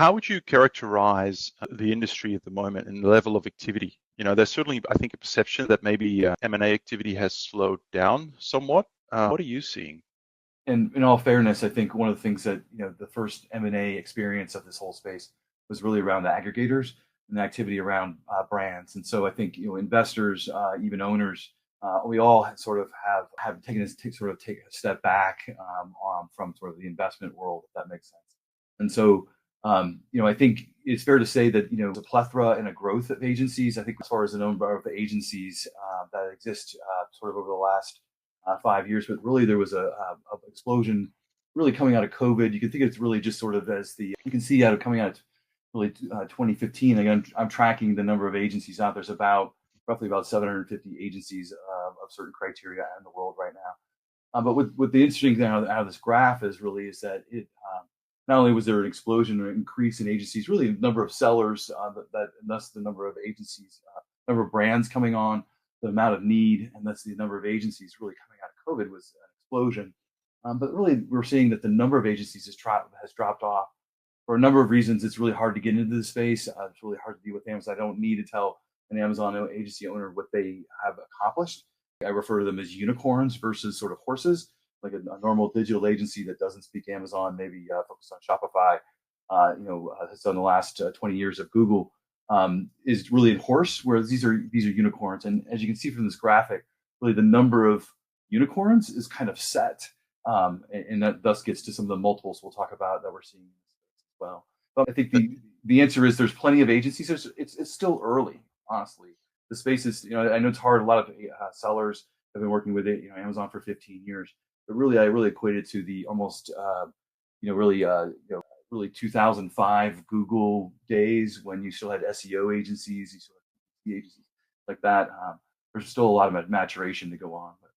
How would you characterize the industry at the moment and the level of activity? There's certainly, I think, a perception that maybe M&A activity has slowed down somewhat. What are you seeing? And in all fairness, I think one of the things that the first M&A experience of this whole space was really around the aggregators and the activity around brands. And so I think investors, even owners, we all have taken take a step back from sort of the investment world, if that makes sense. And so I think it's fair to say that there's a plethora and a growth of agencies. I think as far as the number of agencies that exist sort of over the last 5 years, but really there was a explosion really coming out of COVID. You can think it's really just sort of as you can see coming out of really 2015. Again, I'm tracking the number of agencies out. There's roughly about 750 agencies of certain criteria in the world right now. But what the interesting thing out of this graph is that it not only was there an explosion or increase in agencies, really the number of sellers and thus the number of agencies, number of brands coming on, the amount of need, and thus the number of agencies really coming out of COVID was an explosion. But really, we're seeing that the number of agencies has dropped off for a number of reasons. It's really hard to get into the space. It's really hard to deal with Amazon. I don't need to tell an Amazon agency owner what they have accomplished. I refer to them as unicorns versus sort of horses, like a normal digital agency that doesn't speak Amazon, maybe focused on Shopify, has done the last 20 years of Google, is really a horse, whereas these are unicorns. And as you can see from this graphic, really the number of unicorns is kind of set, and that thus gets to some of the multiples we'll talk about that we're seeing in this space as well. But I think the answer is there's plenty of agencies. It's still early, honestly. The space is, I know it's hard. A lot of sellers have been working with it, Amazon for 15 years. But really, I really equate it to the almost, really 2005 Google days when you still had SEO agencies, you still had agencies like that. There's still a lot of maturation to go on. But